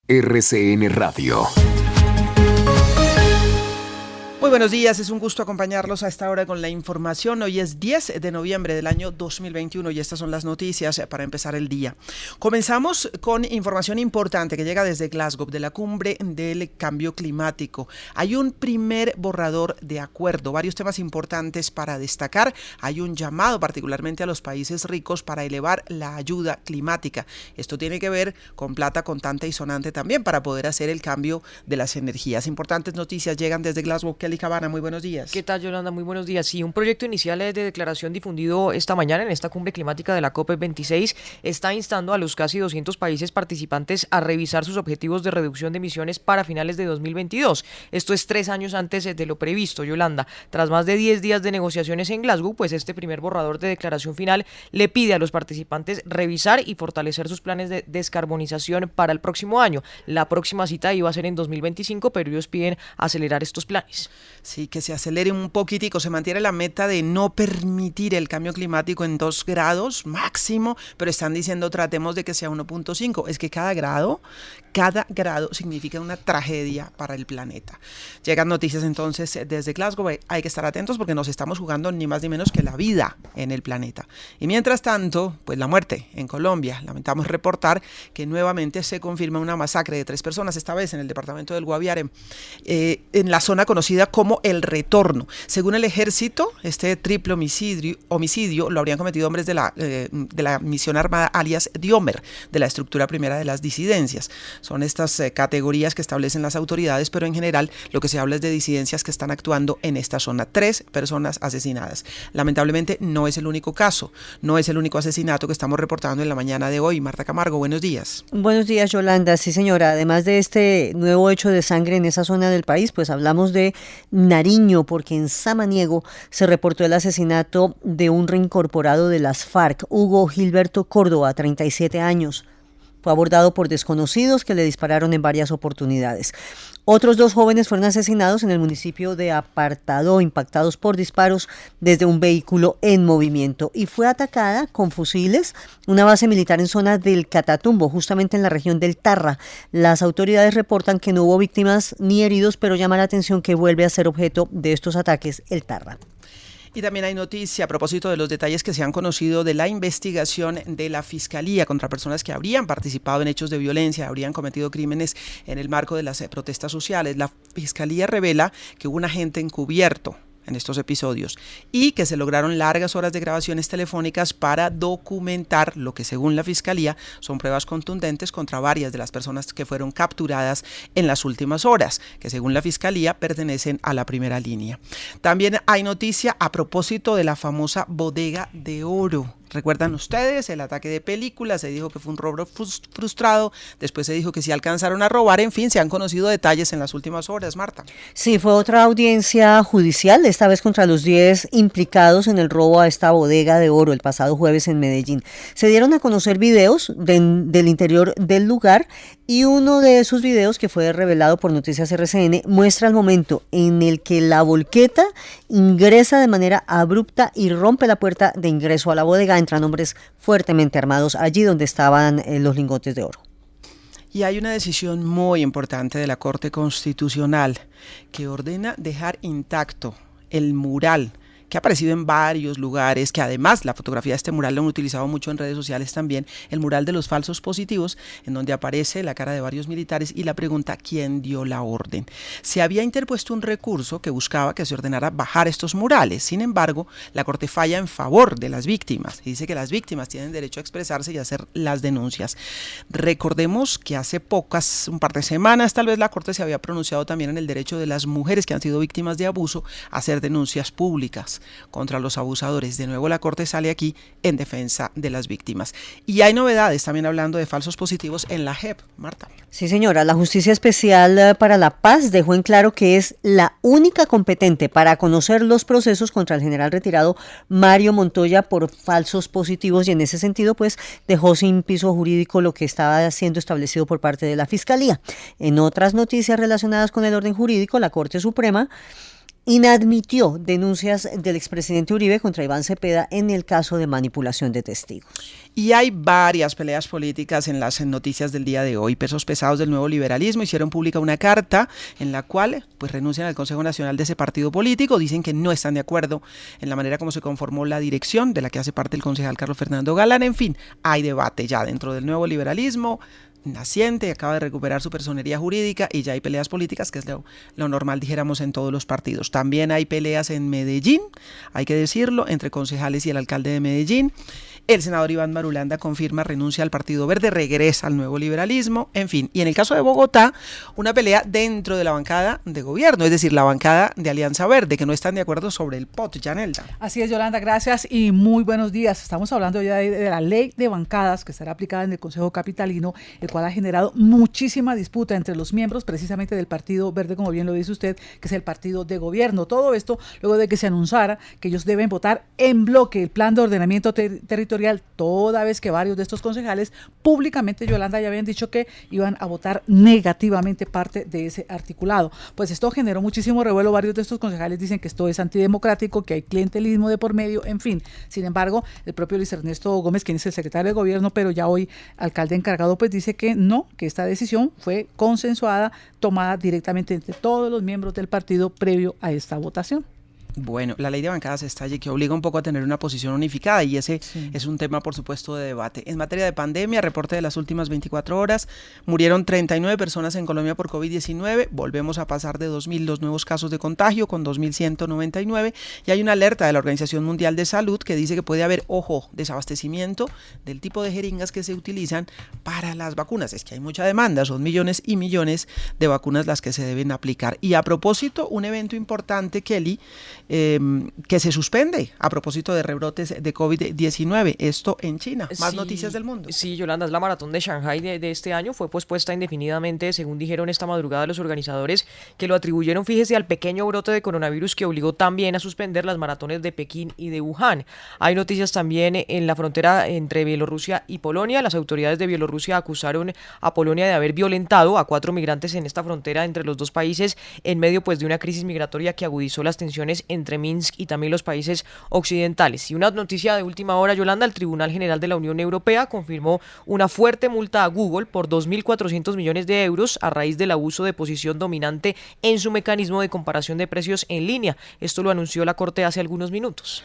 RCN Radio. Muy buenos días, es un gusto acompañarlos a esta hora con la información. Hoy es 10 de noviembre del año 2021 y estas son las noticias para empezar el día. Comenzamos con información importante que llega desde Glasgow, de la cumbre del cambio climático. Hay un primer borrador de acuerdo, varios temas importantes para destacar. Hay un llamado particularmente a los países ricos para elevar la ayuda climática. Esto tiene que ver con plata contante y sonante también para poder hacer el cambio de las energías. Importantes noticias llegan desde Glasgow. Kelly Cabana, muy buenos días. ¿Qué tal, Yolanda? Muy buenos días. Sí, un proyecto inicial de declaración difundido esta mañana en esta cumbre climática de la COP26 está instando a los casi 200 países participantes a revisar sus objetivos de reducción de emisiones para finales de 2022. Esto es 3 años antes de lo previsto, Yolanda. Tras más de 10 días de negociaciones en Glasgow, pues este primer borrador de declaración final le pide a los participantes revisar y fortalecer sus planes de descarbonización para el próximo año. La próxima cita iba a ser en 2025, pero ellos piden acelerar estos planes. Sí, que se acelere un poquitico, se mantiene la meta de no permitir el cambio climático en 2 grados máximo, pero están diciendo tratemos de que sea 1.5. Es que cada grado significa una tragedia para el planeta. Llegan noticias entonces desde Glasgow, hay que estar atentos porque nos estamos jugando ni más ni menos que la vida en el planeta. Y mientras tanto, pues la muerte en Colombia. Lamentamos reportar que nuevamente se confirma una masacre de 3 personas, esta vez en el departamento del Guaviare, en la zona conocida como El Retorno. Según el ejército, este triple homicidio lo habrían cometido hombres de la misión armada alias Diomer, de la estructura primera de las disidencias. Son estas categorías que establecen las autoridades, pero en general lo que se habla es de disidencias que están actuando en esta zona. 3 personas asesinadas. Lamentablemente no es el único caso, no es el único asesinato que estamos reportando en la mañana de hoy. Marta Camargo, buenos días. Buenos días, Yolanda. Sí, señora. Además de este nuevo hecho de sangre en esa zona del país, pues hablamos de Nariño, porque en Samaniego se reportó el asesinato de un reincorporado de las FARC, Hugo Gilberto Córdoba, 37 años. Fue abordado por desconocidos que le dispararon en varias oportunidades. Otros 2 jóvenes fueron asesinados en el municipio de Apartadó, impactados por disparos desde un vehículo en movimiento. Y fue atacada con fusiles una base militar en zona del Catatumbo, justamente en la región del Tarra. Las autoridades reportan que no hubo víctimas ni heridos, pero llama la atención que vuelve a ser objeto de estos ataques el Tarra. Y también hay noticia a propósito de los detalles que se han conocido de la investigación de la Fiscalía contra personas que habrían participado en hechos de violencia, habrían cometido crímenes en el marco de las protestas sociales. La Fiscalía revela que hubo un agente encubierto en estos episodios y que se lograron largas horas de grabaciones telefónicas para documentar lo que según la Fiscalía son pruebas contundentes contra varias de las personas que fueron capturadas en las últimas horas, que según la Fiscalía pertenecen a la primera línea. También hay noticia a propósito de la famosa bodega de oro. ¿Recuerdan ustedes el ataque de Película? Se dijo que fue un robo frustrado, después se dijo que sí alcanzaron a robar, en fin, se han conocido detalles en las últimas horas, Marta. Sí, fue otra audiencia judicial, esta vez contra los 10 implicados en el robo a esta bodega de oro el pasado jueves en Medellín. Se dieron a conocer videos del interior del lugar y uno de esos videos, que fue revelado por Noticias RCN, muestra el momento en el que la volqueta ingresa de manera abrupta y rompe la puerta de ingreso a la bodega. Entran hombres fuertemente armados allí donde estaban los lingotes de oro. Y hay una decisión muy importante de la Corte Constitucional que ordena dejar intacto el mural que ha aparecido en varios lugares, que además la fotografía de este mural lo han utilizado mucho en redes sociales también, el mural de los falsos positivos, en donde aparece la cara de varios militares y la pregunta ¿quién dio la orden? Se había interpuesto un recurso que buscaba que se ordenara bajar estos murales, sin embargo, la Corte falla en favor de las víctimas y dice que las víctimas tienen derecho a expresarse y a hacer las denuncias. Recordemos que hace un par de semanas tal vez la Corte se había pronunciado también en el derecho de las mujeres que han sido víctimas de abuso a hacer denuncias públicas contra los abusadores. De nuevo la Corte sale aquí en defensa de las víctimas. Y hay novedades también hablando de falsos positivos en la JEP, Marta. Sí, señora, la Justicia Especial para la Paz dejó en claro que es la única competente para conocer los procesos contra el general retirado Mario Montoya por falsos positivos y en ese sentido pues dejó sin piso jurídico lo que estaba siendo establecido por parte de la Fiscalía. En otras noticias relacionadas con el orden jurídico, la Corte Suprema inadmitió denuncias del expresidente Uribe contra Iván Cepeda en el caso de manipulación de testigos. Y hay varias peleas políticas en las noticias del día de hoy. Pesos pesados del nuevo liberalismo hicieron pública una carta en la cual pues renuncian al Consejo Nacional de ese partido político. Dicen que no están de acuerdo en la manera como se conformó la dirección de la que hace parte el concejal Carlos Fernando Galán. En fin, hay debate ya dentro del nuevo liberalismo naciente, acaba de recuperar su personería jurídica y ya hay peleas políticas, que es lo normal, dijéramos, en todos los partidos. También hay peleas en Medellín, hay que decirlo, entre concejales y el alcalde de Medellín. El senador Iván Marulanda confirma renuncia al Partido Verde, regresa al nuevo liberalismo, en fin. Y en el caso de Bogotá, una pelea dentro de la bancada de gobierno, es decir, la bancada de Alianza Verde, que no están de acuerdo sobre el POT. Yanelda. Así es, Yolanda, gracias y muy buenos días. Estamos hablando ya de la ley de bancadas que estará aplicada en el Consejo Capitalino, el cual ha generado muchísima disputa entre los miembros precisamente del Partido Verde, como bien lo dice usted, que es el partido de gobierno. Todo esto luego de que se anunciara que ellos deben votar en bloque el plan de ordenamiento territorial, toda vez que varios de estos concejales públicamente, Yolanda, ya habían dicho que iban a votar negativamente parte de ese articulado. Pues esto generó muchísimo revuelo. Varios de estos concejales dicen que esto es antidemocrático, que hay clientelismo de por medio, en fin. Sin embargo, el propio Luis Ernesto Gómez, quien es el secretario de gobierno, pero ya hoy alcalde encargado, pues dice que no, que esta decisión fue consensuada, tomada directamente entre todos los miembros del partido previo a esta votación. Bueno, la ley de bancadas estalle que obliga un poco a tener una posición unificada y ese es un tema, por supuesto, de debate. En materia de pandemia, reporte de las últimas 24 horas, murieron 39 personas en Colombia por COVID-19, volvemos a pasar de 2.000 los nuevos casos de contagio con 2.199 y hay una alerta de la Organización Mundial de Salud que dice que puede haber, ojo, desabastecimiento del tipo de jeringas que se utilizan para las vacunas. Es que hay mucha demanda, son millones y millones de vacunas las que se deben aplicar. Y a propósito, un evento importante, Kelly, que se suspende a propósito de rebrotes de COVID-19, esto en China. Más noticias del mundo. Sí, Yolanda, es la maratón de Shanghái de este año, fue pospuesta indefinidamente, según dijeron esta madrugada los organizadores, que lo atribuyeron, fíjese, al pequeño brote de coronavirus que obligó también a suspender las maratones de Pekín y de Wuhan. Hay noticias también en la frontera entre Bielorrusia y Polonia. Las autoridades de Bielorrusia acusaron a Polonia de haber violentado a 4 migrantes en esta frontera entre los dos países en medio pues de una crisis migratoria que agudizó las tensiones entre Minsk y también los países occidentales. Y una noticia de última hora, Yolanda, el Tribunal General de la Unión Europea confirmó una fuerte multa a Google por 2.400 millones de euros a raíz del abuso de posición dominante en su mecanismo de comparación de precios en línea. Esto lo anunció la Corte hace algunos minutos.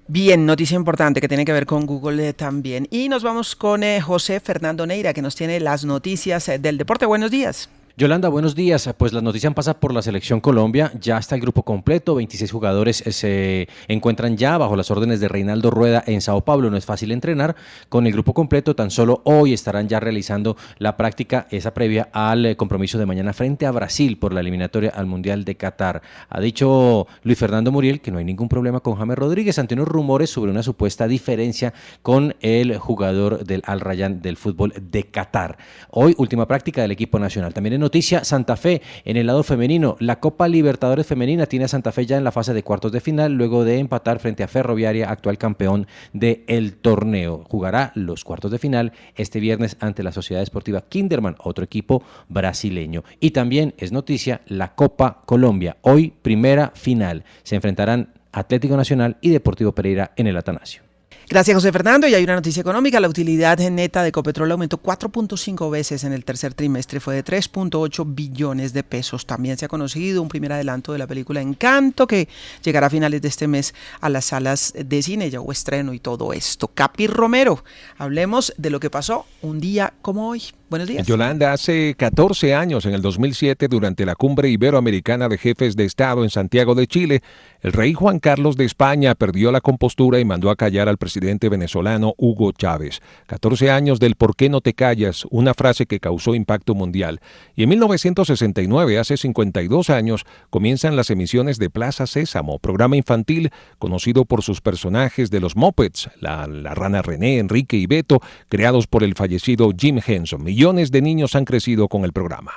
Bien, noticia importante que tiene que ver con Google también. Y nos vamos con José Fernando Neira, que nos tiene las noticias del deporte. Buenos días. Yolanda, buenos días. Pues las noticias pasan por la Selección Colombia. Ya está el grupo completo, 26 jugadores se encuentran ya bajo las órdenes de Reinaldo Rueda en Sao Paulo. No es fácil entrenar con el grupo completo. Tan solo hoy estarán ya realizando la práctica, esa previa al compromiso de mañana frente a Brasil por la eliminatoria al Mundial de Qatar. Ha dicho Luis Fernando Muriel que no hay ningún problema con James Rodríguez ante unos rumores sobre una supuesta diferencia con el jugador del Al Rayyan del fútbol de Qatar. Hoy, última práctica del equipo nacional. También en noticia, Santa Fe en el lado femenino. La Copa Libertadores Femenina tiene a Santa Fe ya en la fase de cuartos de final, luego de empatar frente a Ferroviaria, actual campeón del torneo. Jugará los cuartos de final este viernes ante la Sociedad Esportiva Kinderman, otro equipo brasileño. Y también es noticia la Copa Colombia. Hoy, primera final. Se enfrentarán Atlético Nacional y Deportivo Pereira en el Atanasio. Gracias, José Fernando. Y hay una noticia económica. La utilidad neta de Ecopetrol aumentó 4.5 veces en el tercer trimestre. Fue de 3.8 billones de pesos. También se ha conocido un primer adelanto de la película Encanto, que llegará a finales de este mes a las salas de cine. Ya hubo estreno y todo esto. Capi Romero, hablemos de lo que pasó un día como hoy. Buenos días. Yolanda, hace 14 años, en el 2007, durante la Cumbre Iberoamericana de Jefes de Estado en Santiago de Chile, el rey Juan Carlos de España perdió la compostura y mandó a callar al presidente venezolano Hugo Chávez. 14 años del ¿por qué no te callas?, una frase que causó impacto mundial. Y en 1969, hace 52 años, comienzan las emisiones de Plaza Sésamo, programa infantil conocido por sus personajes de los Muppets, la rana René, Enrique y Beto, creados por el fallecido Jim Henson. Millones de niños han crecido con el programa.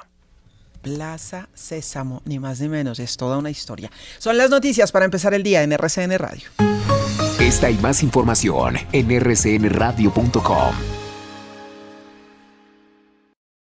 Plaza Sésamo, ni más ni menos, es toda una historia. Son las noticias para empezar el día en RCN Radio. Esta y más información en rcnradio.com.